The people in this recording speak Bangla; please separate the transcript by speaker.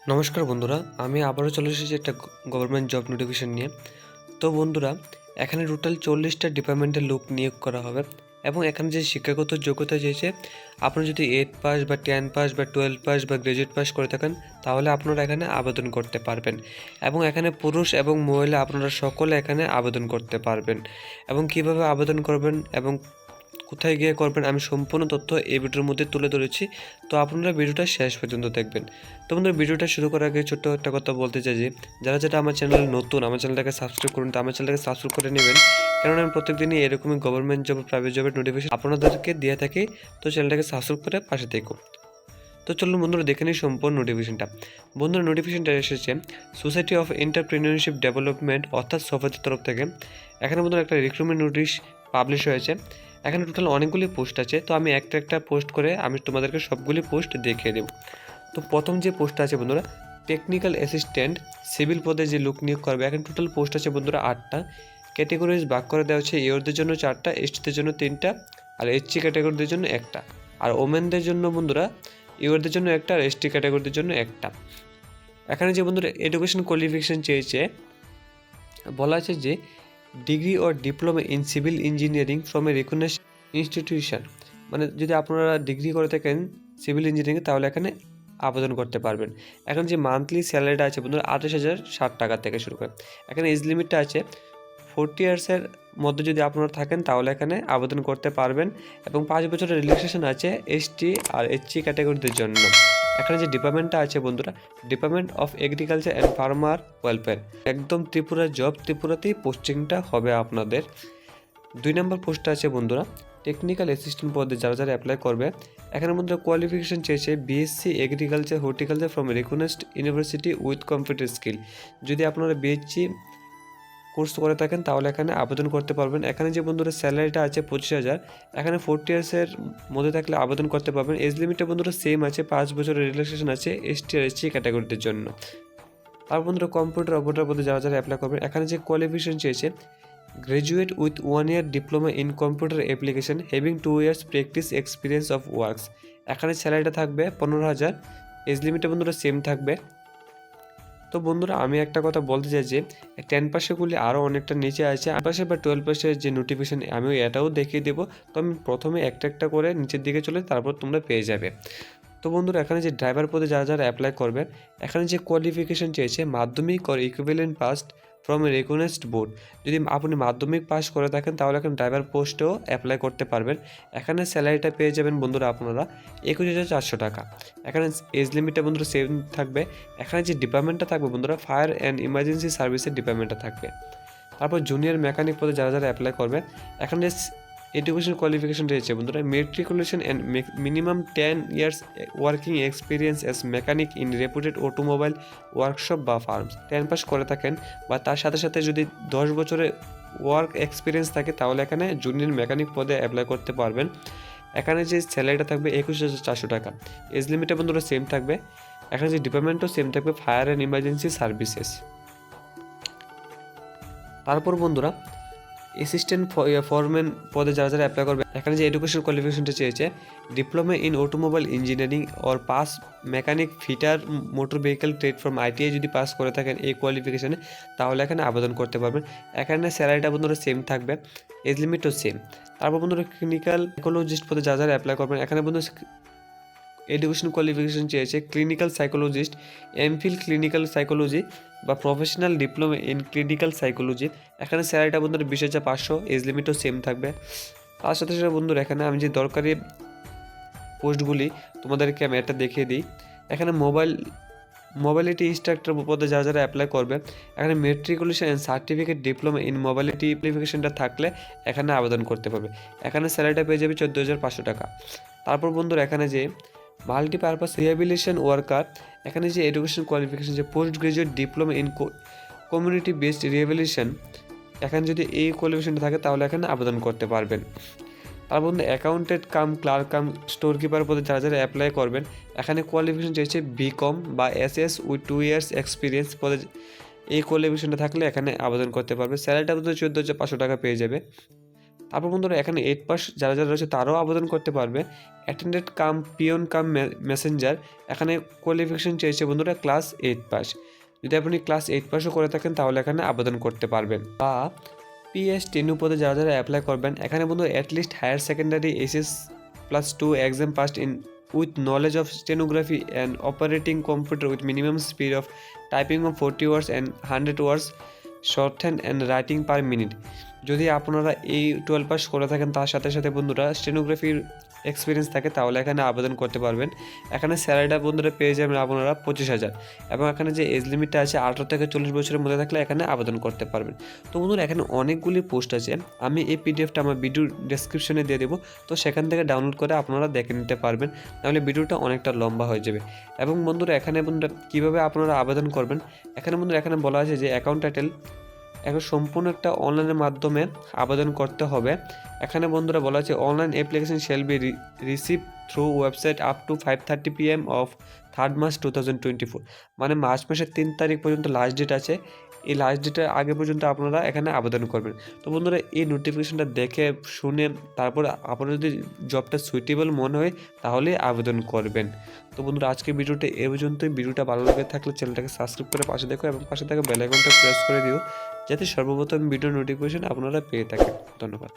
Speaker 1: নমস্কার বন্ধুরা, আমি আবারও চলে এসেছি একটা গভর্নমেন্ট জব নোটিফিকেশন নিয়ে। তো বন্ধুরা, এখানে টোটাল 40টা ডিপার্টমেন্টের লোক নিয়োগ করা হবে এবং এখানে যে শিক্ষাগত যোগ্যতা চেয়েছে, আপনি যদি 8 পাস বা 10 পাস বা 12 পাস বা গ্র্যাজুয়েট পাস করে থাকেন তাহলে আপনারা এখানে আবেদন করতে পারবেন এবং এখানে পুরুষ এবং মহিলা আপনারা সকলে এখানে আবেদন করতে পারবেন। এবং কিভাবে আবেদন করবেন এবং কোথায় গিয়ে করবেন আমি সম্পূর্ণ তথ্য এই ভিডিওর মধ্যে তুলে ধরেছি। তো আপনারা ভিডিওটা শেষ পর্যন্ত দেখবেন। তো বন্ধুরা, ভিডিওটা শুরু করার আগে ছোট্ট একটা কথা বলতে চাই যে যারা আমার চ্যানেলে নতুন, আমার চ্যানেলটাকে সাবস্ক্রাইব করুন। তো আমার চ্যানেলটাকে সাবস্ক্রাইব করে নেবেন, কারণ আমি প্রত্যেকদিনই এরকমই গভর্নমেন্ট জব, প্রাইভেট জবের নোটিফিকেশন আপনাদেরকে দিয়ে থাকি। তো চ্যানেলটাকে সাবস্ক্রাইব করে পাশে থেকো। তো চলুন বন্ধুরা, দেখে নিই সম্পূর্ণ নোটিফিকেশনটা। বন্ধুরা, নোটিফিকেশনটা এসেছে সোসাইটি অফ এন্টারপ্রেনিয়রশিপ ডেভেলপমেন্ট অর্থাৎ সোফাতের তরফ থেকে। এখানে বন্ধুরা একটা রিক্রুটমেন্ট নোটিশ পাবলিশ হয়েছে। এখানে টোটাল অনেকগুলি পোস্ট আছে, তো আমি একটা একটা পোস্ট করে আমি তোমাদেরকে সবগুলি পোস্ট দেখিয়ে দেব। তো প্রথম যে পোস্টটা আছে বন্ধুরা, টেকনিক্যাল অ্যাসিস্ট্যান্ট সিভিল পদে যে লোক নিয়োগ করবে। এখানে টোটাল পোস্ট আছে বন্ধুরা 8টা। ক্যাটেগরিজ ভাগ করে দেওয়া হচ্ছে, ইওরদের জন্য 4টা, এসটিদের জন্য 3টা, আর এইচসি ক্যাটাগরিদের জন্য 1টা। আর ওমেনদের জন্য বন্ধুরা, ইওরদের জন্য 1টা আর এসটি ক্যাটাগরিদের জন্য 1টা। এখানে যে বন্ধুরা এডুকেশন কোয়ালিফিকেশন চেয়েছে, বলা আছে যে degree or diploma in civil engineering from a recognised institution. মানে যদি আপনারা ডিগ্রি করে থাকেন সিভিল ইঞ্জিনিয়ারিংয়ে তাহলে এখানে আবেদন করতে পারবেন। এখন যে মান্থলি স্যালারিটা আছে বন্ধুরা 28,060 টাকা থেকে শুরু করে। এখানে এজ লিমিটটা আছে 40 ইয়ার্সের মধ্যে যদি আপনারা থাকেন তাহলে এখানে আবেদন করতে পারবেন এবং 5 বছরের রিল্যাক্সেশন আছে এসটি আর এইচসি ক্যাটাগরিদের জন্য। এখানে যে ডিপার্টমেন্টটা আছে বন্ধুরা, department of agriculture and farmer welfare. একদম ত্রিপুরা জব, ত্রিপুরাতেই পোস্টিংটা হবে আপনাদের। 2 নম্বর পোস্টটা আছে বন্ধুরা টেকনিক্যাল অ্যাসিস্ট্যান্ট পদে যারা অ্যাপ্লাই করবে। এখানে মধ্যে কোয়ালিফিকেশন চেয়েছে BSc agriculture horticulture from recognised university with computer skill. যদি আপনারা বিএসসি কোর্স করে থাকেন তাহলে এখানে আবেদন করতে পারবেন। এখানে যে বন্ধুরা স্যালারিটা আছে 25,000, এখানে 40 ইয়ার্সের মধ্যে থাকলে আবেদন করতে পারবেন। এজ লিমিটটা বন্ধুরা সেম আছে, 5 বছরের রিল্যাক্সেশন আছে এসটি আর এসসি ক্যাটাগরিদের জন্য। আর বন্ধুরা কম্পিউটার অপারেটর পদে যারা অ্যাপ্লাই করবেন, এখানে যে কোয়ালিফিকেশন চেয়েছে graduate with 1 year diploma in computer application having 2 years practice experience of works. এখানে স্যালারিটা থাকবে 15,000, এজ লিমিটটা বন্ধুরা সেম থাকবে। তো বন্ধুরা, আমি একটা কথা বলতে চাই যে 10 পাশেগুলি আরও অনেকটা নিচে আছে, 8 পাশে বা 12 পাশের যে নোটিফিকেশান আমি এটাও দেখিয়ে দেবো। তো আমি প্রথমে একটা একটা করে নিচের দিকে চলে তারপর তোমরা পেয়ে যাবে। তো বন্ধুরা, এখানে যে ড্রাইভার পদে যারা অ্যাপ্লাই করবেন, এখানে যে কোয়ালিফিকেশন চেয়েছে মাধ্যমিক or equivalent passed from a recognized board. যদি আপনি মাধ্যমিক পাস করে থাকেন তাহলে এখন ড্রাইভার পোস্টেও অ্যাপ্লাই করতে পারবেন। এখানে স্যালারিটা পেয়ে যাবেন বন্ধুরা আপনারা 21,400 টাকা। এখানে এজ লিমিটটা বন্ধুরা সেম থাকবে। এখানে যে ডিপার্টমেন্টটা থাকবে বন্ধুরা, ফায়ার অ্যান্ড ইমার্জেন্সি সার্ভিসের ডিপার্টমেন্টটা থাকবে। তারপর জুনিয়র মেকানিক পদে যারা অ্যাপ্লাই করবে, এখানে এডুকেশন কোয়ালিফিকেশন রয়েছে বন্ধুরা matriculation and minimum 10 years working experience as mechanic in রেপুটেড automobile workshop বা ফার্মস। 10 পাস করে থাকেন বা তার সাথে সাথে যদি 10 বছরের ওয়ার্ক এক্সপিরিয়েন্স থাকে তাহলে এখানে জুনিয়র মেকানিক পদে অ্যাপ্লাই করতে পারবেন। এখানে যে স্যালারিটা থাকবে 21,400 টাকা। এজ লিমিটটা বন্ধুরা সেম থাকবে। এখানে যে ডিপার্টমেন্টও সেম থাকবে, ফায়ার অ্যান্ড ইমার্জেন্সি সার্ভিসেস। তারপর বন্ধুরা অ্যাসিস্ট্যান্ট ফরম্যান পদে যারা অ্যাপ্লাই করবে, এখানে যে এডুকেশন কোয়ালিফিকেশনটা চেয়েছে diploma in automobile engineering or pass mechanic fitter motor vehicle trade from ITI যদি পাস করে থাকেন এই কোয়ালিফিকেশানে তাহলে এখানে আবেদন করতে পারবেন। এখানে স্যালারিটা বন্ধুরা সেম থাকবে, এজ লিমিটও সেম। তারপর বন্ধুরা ক্লিনিক্যাল সাইকোলজিস্ট পদে যারা অ্যাপ্লাই করবেন, এখানে বন্ধু এডুকেশন কোয়ালিফিকেশন চেয়েছে clinical psychologist MPhil clinical psychology বা professional diploma in clinical psychology. এখানে স্যালারিটা বন্ধুরা 20,500, এজ লিমিটও সেম থাকবে। তার সাথে সাথে বন্ধুরা এখানে আমি যে দরকারি পোস্টগুলি তোমাদেরকে আমি একটা দেখিয়ে দিই। এখানে মোবাইলিটি ইনস্ট্রাক্টর পদে যারা অ্যাপ্লাই করবে, এখানে matriculation and certificate diploma in mobility কোয়ালিফিকেশনটা থাকলে এখানে আবেদন করতে পারবে। এখানে স্যালারিটা পেয়ে যাবে 14,500 টাকা। তারপর বন্ধুরা এখানে যে মাল্টিপারপাস রিহ্যাবিলিটেশন ওয়ার্কার, এখানে যে এডুকেশন কোয়ালিফিকেশন যে post graduate diploma in community based rehabilitation, এখানে যদি এই কোয়ালিফিকেশনটা থাকে তাহলে এখানে আবেদন করতে পারবেন। তার মধ্যে accountant cum clerk cum store keeper পদে যারা অ্যাপ্লাই করবেন, এখানে কোয়ালিফিকেশন চেয়েছে বিকম বা এসএস উইথ 2 ইয়ার্স এক্সপিরিয়েন্স পদে এই কোয়ালিফিকেশনটা থাকলে এখানে আবেদন করতে পারবে। স্যালারিটা বলতে 14,500 টাকা পেয়ে যাবে। তারপর বন্ধুরা এখানে 8 পাস যারা যারা রয়েছে তারাও আবেদন করতে পারবে। অ্যাটেন্ডেন্ট কাম পিয়ন কাম মেসেঞ্জার, এখানে কোয়ালিফিকেশন চেয়েছে বন্ধুরা ক্লাস 8 পাস। যদি আপনি ক্লাস 8 পাসও করে থাকেন তাহলে এখানে আবেদন করতে পারবেন। বা পিএস টেনু পদে যারা যারা অ্যাপ্লাই করবেন, এখানে বন্ধু at least higher secondary HS+2 exam passed in with knowledge of stenography and operating computer with minimum speed of typing of 40 words and 100 words shorthand and writing per minute. যদি আপনারা এই 12 পাস করে থাকেন তার সাথে সাথে বন্ধুরা স্টেনোগ্রাফির এক্সপিরিয়েন্স থাকে তাহলে এখানে আবেদন করতে পারবেন। এখানে স্যালারিটা বন্ধুরা পেয়ে যাবেন আপনারা 25,000 এবং এখানে যে এজ লিমিটটা আছে 18 থেকে 40 বছরের মধ্যে থাকলে এখানে আবেদন করতে পারবেন। তো বন্ধুরা এখানে অনেকগুলি পোস্ট আছে, আমি এই পিডিএফটা আমার ভিডিও ডেসক্রিপশনে দিয়ে দেবো, তো সেখান থেকে ডাউনলোড করে আপনারা দেখে নিতে পারবেন, নাহলে ভিডিওটা অনেকটা লম্বা হয়ে যাবে। এবং বন্ধুরা এখানে বন্ধুরা কীভাবে আপনারা আবেদন করবেন, এখানে বন্ধুরা এখানে বলা আছে যে অ্যাকাউন্ট টাইটেল এখন সম্পূর্ণ একটা অনলাইনের মাধ্যমে আবেদন করতে হবে। এখানে বন্ধুরা বলা আছে online application shall be receive through website up to 5:30 PM of 3 March 2024, মানে মার্চ মাসের 3 তারিখ পর্যন্ত লাস্ট ডেট আছে। এই লাস্ট ডেটের আগে পর্যন্ত আপনারা এখানে আবেদন করবেন। তো বন্ধুরা এই নোটিফিকেশনটা দেখে শুনে তারপর আপনার যদি জবটা সুইটেবল মনে হয় তাহলে আবেদন করবেন। তো বন্ধুরা আজকে ভিডিওটা এ পর্যন্তই। ভিডিওটা ভালো লাগে থাকলে চ্যানেলটাকে সাবস্ক্রাইব করে পাশে দেখো এবং পাশে থাকা বেল আইকনটা প্রেস করে দিও যাতে সর্বপ্রথম ভিডিও নোটিফিকেশন আপনারা পেয়ে থাকেন। ধন্যবাদ।